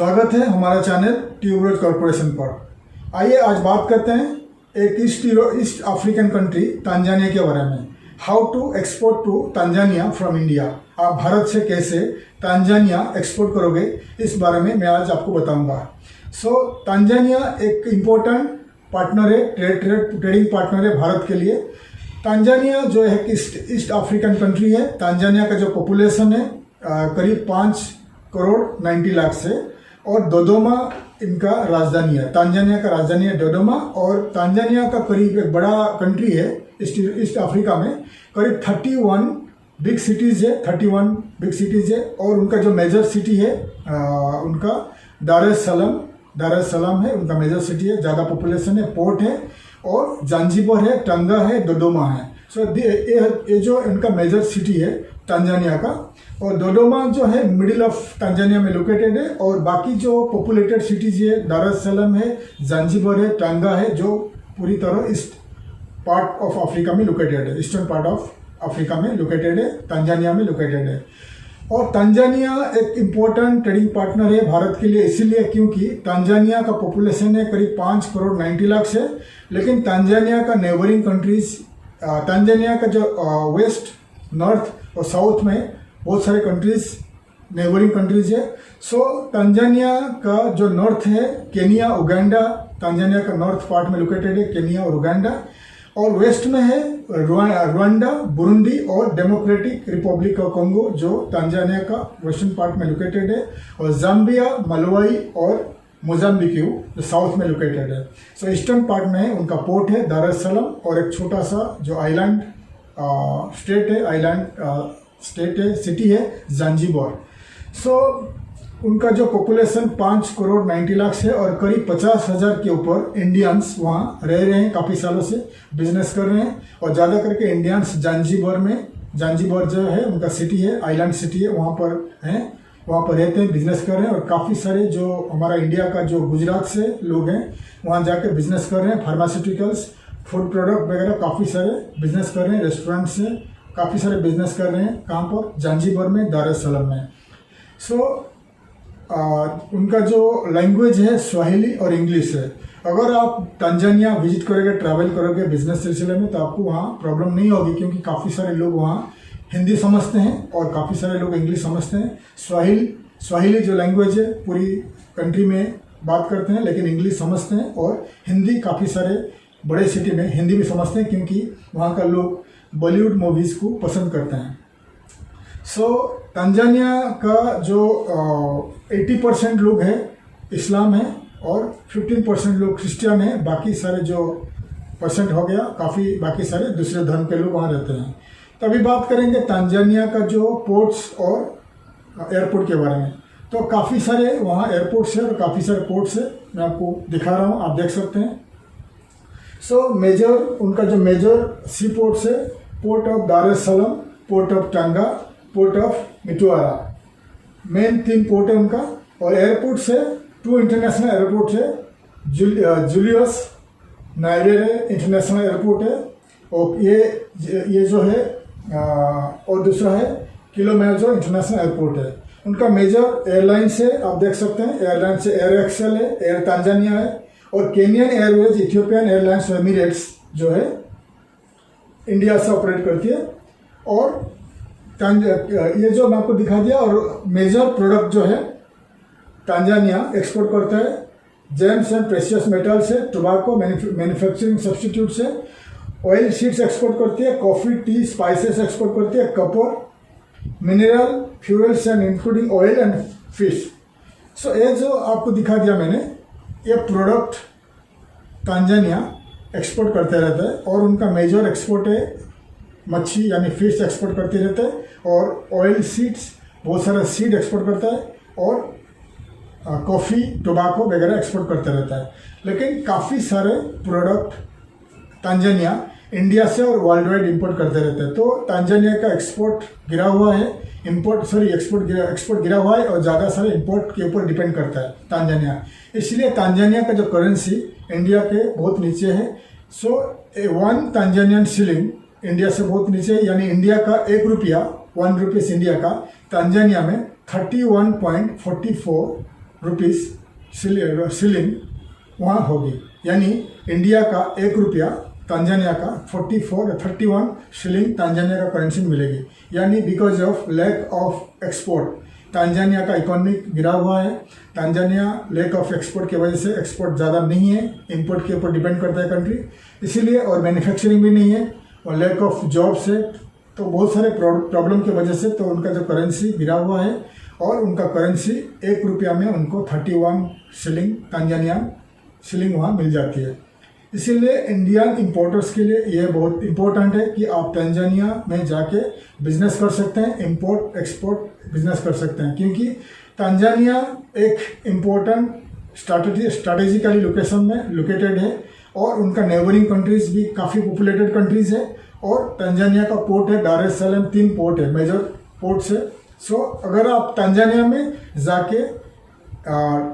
स्वागत है हमारा चैनल ट्यूबरोज कॉरपोरेशन पर। आइए आज बात करते हैं एक ईस्ट अफ्रीकन कंट्री तांजानिया के बारे में। How to export to Tanzania from India. आप भारत से कैसे तांजानिया एक्सपोर्ट करोगे, इस बारे में मैं आज आपको बताऊंगा। तांजानिया एक इम्पोर्टेंट पार्टनर है, ट्रेडिंग पार्टनर है भारत के लिए। तांजानिया जो है ईस्ट अफ्रीकन कंट्री है। तांजानिया का जो पॉपुलेशन है करीब 5 करोड़ 90 लाख से, और डोडोमा इनका राजधानी है। तांजानिया का राजधानी है डोडोमा, और तांजानिया का करीब एक बड़ा कंट्री है ईस्ट अफ्रीका में। करीब 31 बिग सिटीज़ है, और उनका जो मेजर सिटी है उनका दार एस सलाम है। उनका मेजर सिटी है, ज़्यादा पॉपुलेशन है, पोर्ट है, और जांजिबर है, टंगा है, डोडोमा है। ये जो इनका मेजर सिटी है तांजानिया का। और डोडोमा जो है मिडिल ऑफ तांजानिया में लोकेटेड है, और बाकी जो पॉपुलेटेड सिटीज है दार एस सलाम है, जांजिबर है, टंगा है, जो पूरी तरह ईस्ट पार्ट ऑफ अफ्रीका में लोकेटेड है, ईस्टर्न पार्ट ऑफ अफ्रीका में लोकेटेड है, तांजानिया में लोकेटेड है। और तांजानिया एक इम्पोर्टेंट ट्रेडिंग पार्टनर है भारत के लिए, इसीलिए क्योंकि तांजानिया का पॉपुलेशन है करीब 5 करोड़ 90 लाख से, लेकिन तांजानिया का नेबरिंग कंट्रीज, तांजानिया का जो वेस्ट, नॉर्थ और साउथ में बहुत सारे कंट्रीज, नेबरिंग कंट्रीज है। तांजानिया का जो नॉर्थ है केनिया, उगांडा, तांजानिया का नॉर्थ पार्ट में लोकेटेड है केनिया और उगांडा, और वेस्ट में है रुवांडा, बुरुंडी और डेमोक्रेटिक रिपब्लिक ऑफ कोंगो, जो तांजानिया का वेस्टर्न पार्ट में लोकेटेड है, और जाम्बिया, मलवाई और मोजाम्बिक जो साउथ में लोकेटेड है। ईस्टर्न पार्ट में उनका पोर्ट है दार एस सलाम, और एक छोटा सा जो आइलैंड स्टेट है, सिटी है जांजिबर। उनका जो पॉपुलेशन 5 करोड़ 90 लाख से, और करीब 50,000 के ऊपर इंडियंस वहाँ रह रहे हैं, काफ़ी सालों से बिजनेस कर रहे हैं। और ज़्यादा करके इंडियंस जांजिबर जो है उनका सिटी है, आइलैंड सिटी है, वहाँ पर रहते हैं, बिजनेस कर रहे हैं। और काफ़ी सारे जो हमारा इंडिया का जो गुजरात से लोग हैं वहाँ जाके बिजनेस कर रहे हैं, फार्मास्यूटिकल्स, फूड प्रोडक्ट वगैरह काफ़ी सारे बिजनेस कर रहे हैं, रेस्टोरेंट से काफ़ी सारे बिजनेस कर रहे हैं। कहाँ पर? जांजिबर में, दार एस सलाम में। उनका जो लैंग्वेज है स्वाहिली और इंग्लिश है। अगर आप तांजानिया विजिट करोगे, ट्रैवल करोगे बिजनेस सिलसिले में, तो आपको वहाँ प्रॉब्लम नहीं होगी, क्योंकि काफ़ी सारे लोग वहाँ हिंदी समझते हैं और काफ़ी सारे लोग इंग्लिश समझते हैं। स्वाहिली जो लैंग्वेज है पूरी कंट्री में बात करते हैं, लेकिन इंग्लिश समझते हैं, और हिंदी काफ़ी सारे बड़े सिटी में हिंदी भी समझते हैं, क्योंकि वहाँ का लोग बॉलीवुड मूवीज़ को पसंद करते हैं। तांजानिया का जो 80% लोग हैं इस्लाम है, और 15% लोग क्रिश्चियन है। बाकी सारे जो परसेंट हो गया, काफ़ी बाकी सारे दूसरे धर्म के लोग वहाँ रहते हैं। तो अभी बात करेंगे तांजानिया का जो पोर्ट्स और एयरपोर्ट के बारे में। तो काफ़ी सारे वहाँ एयरपोर्ट्स है और काफ़ी सारे पोर्ट्स है, मैं आपको दिखा रहा हूँ, आप देख सकते हैं। उनका जो मेजर सी पोर्ट्स है, पोर्ट ऑफ दार एस सलाम, पोर्ट ऑफ टंगा, पोर्ट ऑफ मिटुआरा, मेन 3 पोर्ट है उनका। और एयरपोर्ट्स है 2 इंटरनेशनल एयरपोर्ट है, जूलियस नायरेरे इंटरनेशनल एयरपोर्ट है, और ये जो है और दूसरा है किलोमेजो इंटरनेशनल एयरपोर्ट है। उनका मेजर एयरलाइंस है, आप देख सकते हैं, एयरलाइंस है एयर एक्सेल है, एयर तांजानिया है, और Kenyon Airways, Ethiopian airlines, Emirates जो है इंडिया से ऑपरेट करती है। और ये जो मैं आपको दिखा दिया। और मेजर प्रोडक्ट जो है तांजानिया एक्सपोर्ट करता है, जेम्स एंड प्रेशियस मेटल्स है, टोबैको मैन्युफैक्चरिंग सब्सटीट्यूट्स है, ऑयल सीड्स एक्सपोर्ट करती है, कॉफ़ी, टी, स्पाइसेस एक्सपोर्ट करती है, copper, mineral fuels and including oil and fish. ये जो आपको दिखा दिया मैंने, ये प्रोडक्ट तांजानिया एक्सपोर्ट करते रहता है। और उनका मेजर एक्सपोर्ट है मच्छी यानी फिश एक्सपोर्ट करते रहते हैं, और ऑयल सीड्स, बहुत सारा सीड एक्सपोर्ट करता है, और कॉफ़ी, टोबैको वगैरह एक्सपोर्ट करते रहता है। लेकिन काफ़ी सारे प्रोडक्ट तांजानिया इंडिया से और वर्ल्ड वाइड इम्पोर्ट करते रहते हैं। तो तांजानिया का एक्सपोर्ट गिरा हुआ है, एक्सपोर्ट गिरा हुआ है, और ज़्यादा सारे इंपोर्ट के ऊपर डिपेंड करता है तांजानिया। इसलिए तांजानिया का जो करेंसी इंडिया के बहुत नीचे है। 1 तांजानियन शिलिंग इंडिया से बहुत नीचे है, यानी इंडिया का 1 रुपया, 1 रुपीस इंडिया का, तांजानिया में 31.44 रुपीस शिलिंग वहाँ होगी, यानी इंडिया का 1 रुपया तांजानिया का 31 शिलिंग तांजानिया का करेंसी मिलेगी। यानी because of lack of export Tanzania का इकोनॉमिक गिरा हुआ है। तांजानिया लैक ऑफ एक्सपोर्ट की वजह से एक्सपोर्ट ज़्यादा नहीं है, इंपोर्ट के ऊपर डिपेंड करता है कंट्री, इसीलिए, और मैन्युफैक्चरिंग भी नहीं है और लैक ऑफ जॉब्स है, तो बहुत सारे प्रॉब्लम की वजह से तो उनका जो करेंसी गिरा हुआ है और उनका करेंसी 1 रुपया में उनको 31 शिलिंग तांजानिया शिलिंग वहाँ मिल जाती है। इसीलिए इंडियन इंपोर्टर्स के लिए यह बहुत इम्पोर्टेंट है कि आप तांजानिया में जाके बिजनेस कर सकते हैं, इंपोर्ट एक्सपोर्ट बिजनेस कर सकते हैं, क्योंकि तांजानिया एक इम्पोर्टेंट स्ट्रैटेजिकली लोकेशन में लोकेटेड है और उनका नेबरिंग कंट्रीज भी काफ़ी पॉपुलेटेड कंट्रीज है। और तांजानिया का पोर्ट है दार एस सलाम, 3 पोर्ट है, मेजर पोर्ट्स है। सो अगर आप तांजानिया में जाके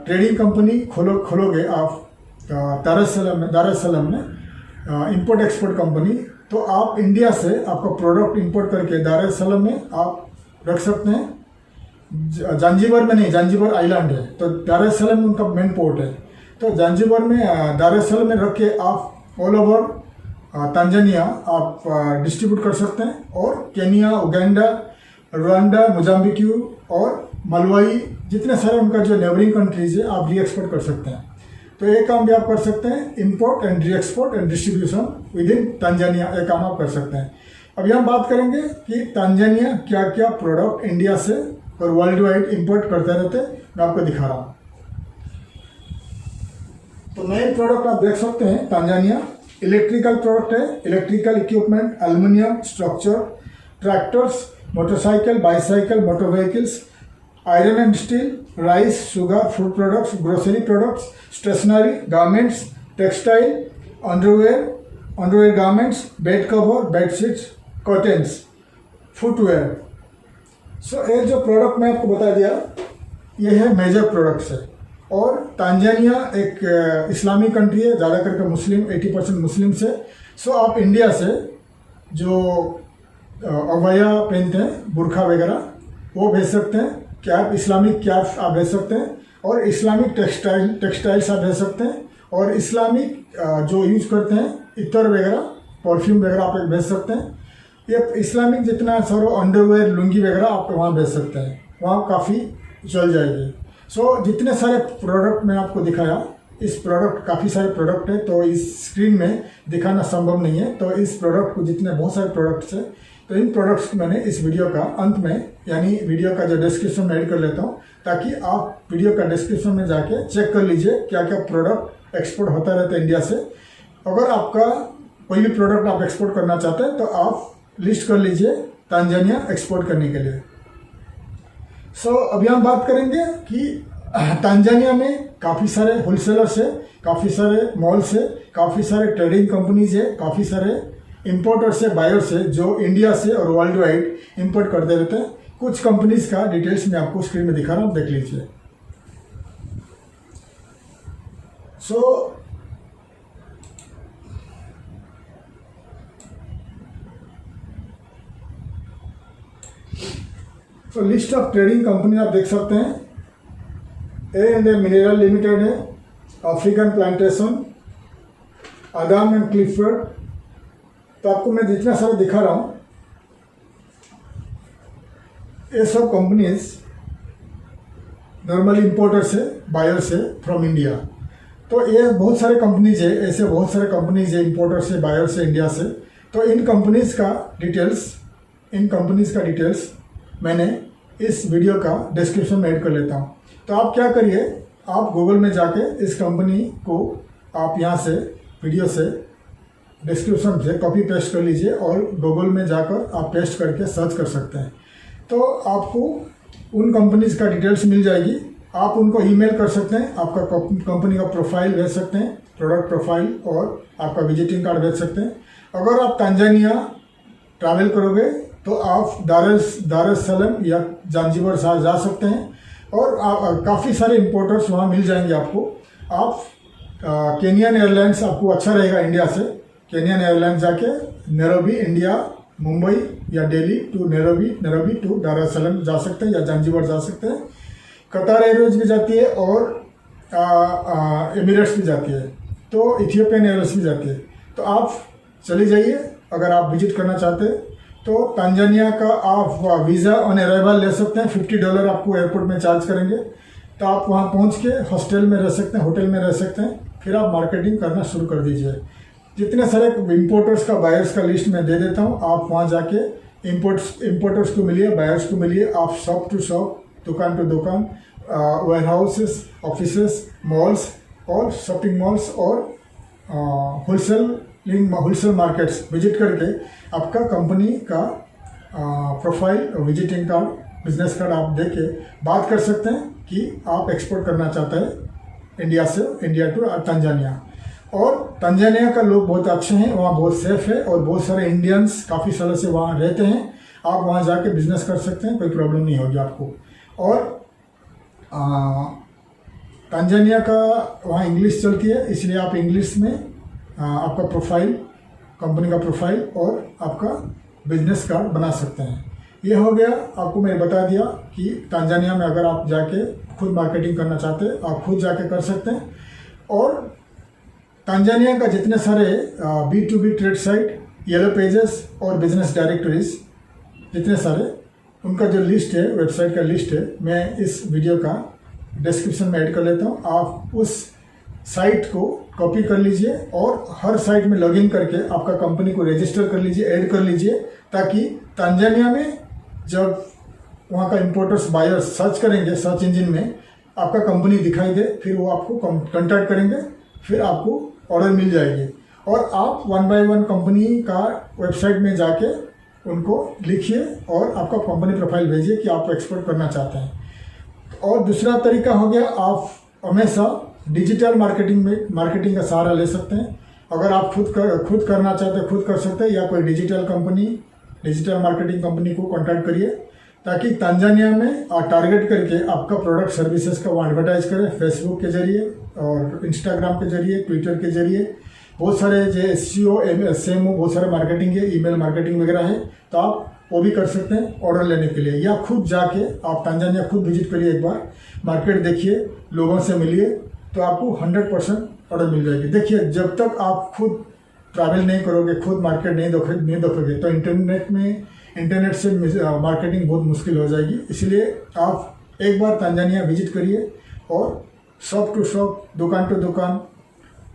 ट्रेडिंग कंपनी खोलोगे आप दार एस सलाम में इंपोर्ट एक्सपोर्ट कंपनी, तो आप इंडिया से आपका प्रोडक्ट इंपोर्ट करके दार एस सलाम में आप रख सकते हैं। जांजिबार में नहीं, जांजिबार आइलैंड है, तो दार एस सलाम में उनका मेन पोर्ट है, तो जांजिबार में दार एस सलाम में रख के आप ऑल ओवर तांजानिया आप डिस्ट्रीब्यूट कर सकते हैं। और केनिया, उगांडा, रुवांडा, मोजाम्बिक्यू और मलवाई, जितने सारे उनका जो नेबरिंग कंट्रीज है आप री एक्सपोर्ट कर सकते हैं। तो ये काम भी आप कर सकते हैं, import and re export and distribution with in Tanzania, ये काम आप कर सकते हैं। अभी हम बात करेंगे कि तांजानिया क्या क्या प्रोडक्ट इंडिया से और वर्ल्ड वाइड इंपोर्ट करते रहते, मैं आपको दिखा रहा हूँ। तो नए प्रोडक्ट आप देख सकते हैं तांजानिया। इलेक्ट्रिकल प्रोडक्ट है, electrical equipment, aluminium structure, tractors, motorcycle, bicycle, motor vehicles, iron and steel, rice, sugar, food products, grocery products, stationery, garments, textile, underwear garments, bed cover, bedsheets, curtains, footwear. So ये जो product मैं आपको बता दिया, ये है major products है। और तांजानिया एक इस्लामिक कंट्री है, ज़्यादा करके मुस्लिम, 80% मुस्लिम से। सो आप इंडिया से जो अबाया पहनते हैं, बुरखा वगैरह, वो भेज सकते हैं। कैप, इस्लामिक कैप आप भेज सकते हैं, और इस्लामिक टेक्सटाइल्स आप भेज सकते हैं, और इस्लामिक जो यूज़ करते हैं इतर वगैरह, परफ्यूम वगैरह आप भेज सकते हैं। ये इस्लामिक जितना सारो अंडरवेयर, लुंगी वगैरह आप वहाँ भेज सकते हैं, वहाँ काफ़ी चल जाएगी। सो जितने सारे प्रोडक्ट मैं आपको दिखाया, इस प्रोडक्ट काफ़ी सारे प्रोडक्ट है, तो इस स्क्रीन में दिखाना संभव नहीं है। तो इस प्रोडक्ट को जितने बहुत सारे प्रोडक्ट्स है, तो इन प्रोडक्ट्स को मैंने इस वीडियो का अंत में, यानी वीडियो का जो डिस्क्रिप्शन में ऐड कर लेता हूँ, ताकि आप वीडियो का डिस्क्रिप्शन में जाके चेक कर लीजिए क्या क्या प्रोडक्ट एक्सपोर्ट होता रहता है इंडिया से। अगर आपका कोई भी प्रोडक्ट आप एक्सपोर्ट करना चाहते हैं तो आप लिस्ट कर लीजिए तांजानिया एक्सपोर्ट करने के लिए। सो अभी हम बात करेंगे कि तांजानिया में काफ़ी सारे होलसेलर्स है, काफ़ी सारे मॉल्स है, काफ़ी सारे ट्रेडिंग कंपनीज है, काफ़ी सारे इंपोर्टर्स है, बायर्स है, जो इंडिया से और वर्ल्ड वाइड इंपोर्ट करते रहते हैं। कुछ कंपनीज का डिटेल्स मैं आपको स्क्रीन में दिखा रहा हूँ, देख लीजिए। सो लिस्ट ऑफ ट्रेडिंग कंपनी आप देख सकते हैं। A&M मिनरल लिमिटेड है, African plantation, Adam and Clifford. तो आपको मैं जितना सारा दिखा रहा हूँ, ये सब कंपनीज नॉर्मली इंपोर्टर्स है, बायर्स है फ्रॉम इंडिया। तो ये बहुत सारे कंपनीज है, ऐसे बहुत सारे कंपनीज है, इंपोर्टर्स है, बायर्स है इंडिया से। तो इन कंपनीज का डिटेल्स मैंने इस वीडियो का डिस्क्रिप्शन में ऐड कर लेता हूँ। तो आप क्या करिए, आप गूगल में जाके इस कंपनी को आप यहाँ से वीडियो से डिस्क्रिप्शन से कॉपी पेस्ट कर लीजिए और गूगल में जाकर आप पेस्ट करके सर्च कर सकते हैं। तो आपको उन कंपनीज का डिटेल्स मिल जाएगी। आप उनको ईमेल कर सकते हैं, आपका कंपनी का प्रोफाइल भेज सकते हैं, प्रोडक्ट प्रोफाइल, और आपका विजिटिंग कार्ड भेज सकते हैं। अगर आप तांजानिया ट्रैवल करोगे तो आप दार एस सलाम या जांजिबार जा सकते हैं, और काफ़ी सारे इंपोर्टर्स वहाँ मिल जाएंगे आपको। आप केनियन एयरलाइंस आपको अच्छा रहेगा, इंडिया से केनियन एयरलाइंस जाके नैरोबी इंडिया, मुंबई या दिल्ली टू नैरोबी टू दार एस सलाम जा सकते हैं, या जांजिबार जा सकते हैं। कतार एयरवेज भी जाती है और एमिरेट्स भी जाती है, तो इथियोपियन एयरवेज भी जाती है। तो आप चले जाइए अगर आप विजिट करना चाहते हैं तो। तांजानिया का आप वीज़ा ऑन अराइवल ले सकते हैं, $50 आपको एयरपोर्ट में चार्ज करेंगे। तो आप वहाँ पहुँच के हॉस्टल में रह सकते हैं, होटल में रह सकते हैं, फिर आप मार्केटिंग करना शुरू कर दीजिए। जितने सारे इम्पोर्टर्स का बायर्स का लिस्ट मैं दे देता हूँ, आप वहाँ जाके इम्पोर्टर्स को मिलिए, बायर्स को मिलिए। आप शॉप टू शॉप, दुकान टू दुकान, वेयर हाउसेस, ऑफिसेस, मॉल्स और शॉपिंग मॉल्स और होलसेल मार्केट्स विजिट करके आपका कंपनी का profile, visiting card, business card आप दे के बात कर सकते हैं कि आप एक्सपोर्ट करना चाहते हैं इंडिया टू तंजानिया। और तंजानिया का लोग बहुत अच्छे हैं, वहाँ बहुत सेफ है और बहुत सारे इंडियंस काफ़ी सालों से वहाँ रहते हैं। आप वहाँ जाके बिजनेस कर सकते हैं, कोई प्रॉब्लम नहीं होगी आपको। और तंजानिया का वहाँ इंग्लिश चलती है, इसलिए आप इंग्लिश में आपका प्रोफाइल, कंपनी का प्रोफाइल और आपका बिजनेस कार्ड बना सकते हैं। ये हो गया, आपको मैंने बता दिया कि तंजानिया में अगर आप जाके खुद मार्केटिंग करना चाहते हैं, आप खुद जाके कर सकते हैं। और तंजानिया का जितने सारे B2B trade site, yellow pages और बिजनेस डायरेक्टरीज जितने सारे, उनका जो लिस्ट है, वेबसाइट का लिस्ट है, मैं इस वीडियो का डिस्क्रिप्शन में ऐड कर लेता हूँ। आप उस साइट को कॉपी कर लीजिए और हर साइट में लॉगिन करके आपका कंपनी को रजिस्टर कर लीजिए, ऐड कर लीजिए, ताकि तंजानिया में जब वहाँ का इम्पोर्टर्स बायर्स सर्च करेंगे सर्च इंजन में, आपका कंपनी दिखाई दे, फिर वो आपको कॉन्टैक्ट करेंगे, फिर आपको ऑर्डर मिल जाएगी। और आप 1 by 1 कंपनी का वेबसाइट में जाके उनको लिखिए और आपका कंपनी प्रोफाइल भेजिए कि आप एक्सपोर्ट करना चाहते हैं। और दूसरा तरीका हो गया, आप हमेशा डिजिटल मार्केटिंग का सहारा ले सकते हैं। अगर आप खुद करना चाहते हैं, खुद कर सकते हैं, या कोई डिजिटल मार्केटिंग कंपनी को कॉन्टैक्ट करिए, ताकि तंजानिया में टारगेट करके आपका प्रोडक्ट सर्विसेज का वो एडवर्टाइज करें फेसबुक के जरिए और इंस्टाग्राम के जरिए, ट्विटर के जरिए। बहुत सारे जो SEO, SEMO, बहुत सारे मार्केटिंग है, ईमेल मार्केटिंग वगैरह है, तो आप वो भी कर सकते हैं ऑर्डर लेने के लिए। या खुद जाके आप तंजानिया खुद विजिट करिए, एक बार मार्केट देखिए, लोगों से मिलिए, तो आपको 100% ऑर्डर मिल जाएगी। देखिए, जब तक आप खुद ट्रैवल नहीं करोगे, खुद मार्केट नहीं देखोगे, तो इंटरनेट से मार्केटिंग बहुत मुश्किल हो जाएगी। इसलिए आप एक बार तंजानिया विजिट करिए और शॉप टू शॉप, दुकान टू दुकान,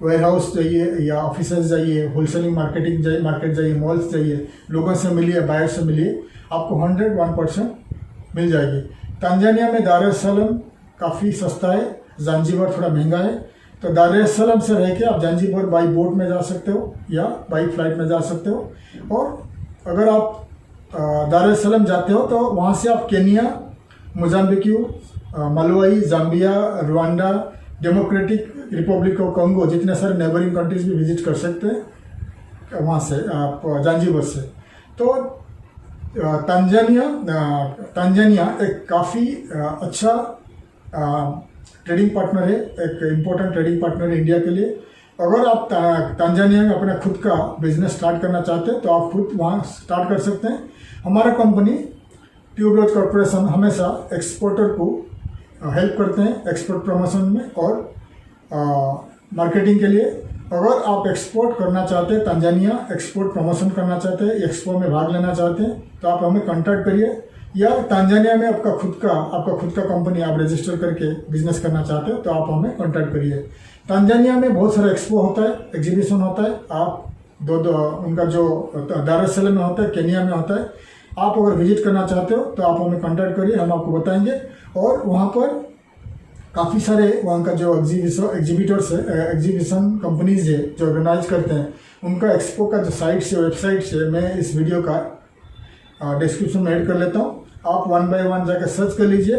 वेयर हाउस जाइए या ऑफिसेज जाइए, होलसेलिंग मार्केट जाइए, मॉल्स जाइए, लोगों से मिलिए, बायर से मिलिए, आपको 101% मिल जाएगी। तंजानिया में दार एस सलाम काफ़ी सस्ता है, ज़ांज़ीबार थोड़ा महंगा है। तो दार एस सलाम से रह के आप ज़ांज़ीबार बाई बोट में जा सकते हो या बाई फ्लाइट में जा सकते हो। और अगर आप दार एस सलाम जाते हो तो वहाँ से आप Kenya, Mozambique, Malawi, Zambia, Rwanda, Democratic Republic of Congo, जितने सारे नेबरिंग कंट्रीज भी विजिट कर सकते हैं वहाँ से, आप ज़ांज़ीबार से। तो तंजानिया एक काफ़ी अच्छा ट्रेडिंग पार्टनर है, एक इम्पोर्टेंट ट्रेडिंग पार्टनर है इंडिया के लिए। अगर आप तंजानिया में अपना खुद का बिजनेस स्टार्ट करना चाहते हैं तो आप खुद वहाँ स्टार्ट कर सकते हैं। हमारा कंपनी ट्यूबरोज कॉर्पोरेशन हमेशा एक्सपोर्टर को हेल्प करते हैं एक्सपोर्ट प्रमोशन में और मार्केटिंग के लिए। अगर आप एक्सपोर्ट करना चाहते हैं, तंजानिया एक्सपोर्ट प्रमोशन करना चाहते हैं, एक्सपो में भाग लेना चाहते हैं, तो आप हमें कांटेक्ट करिए। या तंजानिया में आपका खुद का कंपनी आप रजिस्टर करके बिजनेस करना चाहते हैं तो आप हमें कांटेक्ट करिए। तंजानिया में बहुत सारा एक्सपो होता है, एग्जीबिशन होता है। आप उनका जो दार एस सलाम में होता है, केनिया में होता है। आप अगर विजिट करना चाहते हो तो आप हमें कांटेक्ट करिए, हम आपको बताएंगे। और वहाँ पर काफ़ी सारे वहाँ का जो एग्जीबिटर्स है, एग्जीबिशन कंपनीज है जो ऑर्गेनाइज करते हैं, उनका एक्सपो का जो साइट्स है, वेबसाइट्स है, मैं इस वीडियो का डिस्क्रिप्शन में ऐड कर लेता हूँ। आप 1 by 1 जाकर सर्च कर लीजिए,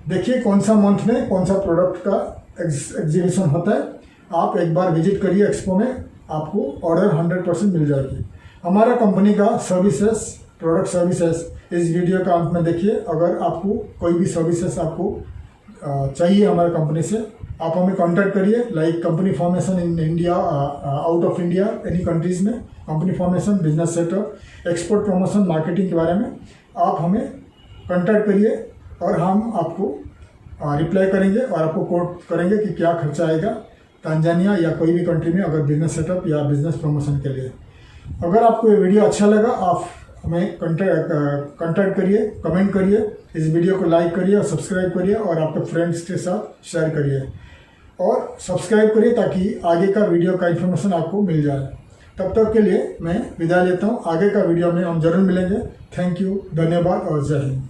देखिए कौन सा मंथ में कौन सा प्रोडक्ट का एग्जीबिशन होता है। आप एक बार विजिट करिए एक्सपो में, आपको ऑर्डर 100% मिल जाएगी। हमारा कंपनी का प्रोडक्ट सर्विसेज इस वीडियो का अंत में देखिए। अगर आपको कोई भी सर्विसेज आपको चाहिए हमारे कंपनी से, आप हमें कांटेक्ट करिए। Like company formation in India, out of India, any countries में company formation, business setup, export promotion, marketing के बारे में आप हमें कांटेक्ट करिए और हम आपको रिप्लाई करेंगे और आपको कोट करेंगे कि क्या खर्चा आएगा तंजानिया या कोई भी कंट्री में अगर बिजनेस सेटअप या बिजनेस प्रमोशन के लिए। अगर आपको ये वीडियो अच्छा लगा आप हमें कॉन्टैक्ट करिए, कमेंट करिए, इस वीडियो को लाइक करिए और सब्सक्राइब करिए और आपके फ्रेंड्स के साथ शेयर करिए और सब्सक्राइब करिए ताकि आगे का वीडियो का इन्फॉर्मेशन आपको मिल जाए। तब तक के लिए मैं विदा लेता हूँ। आगे का वीडियो में हम जरूर मिलेंगे। थैंक यू, धन्यवाद और जय हिंद।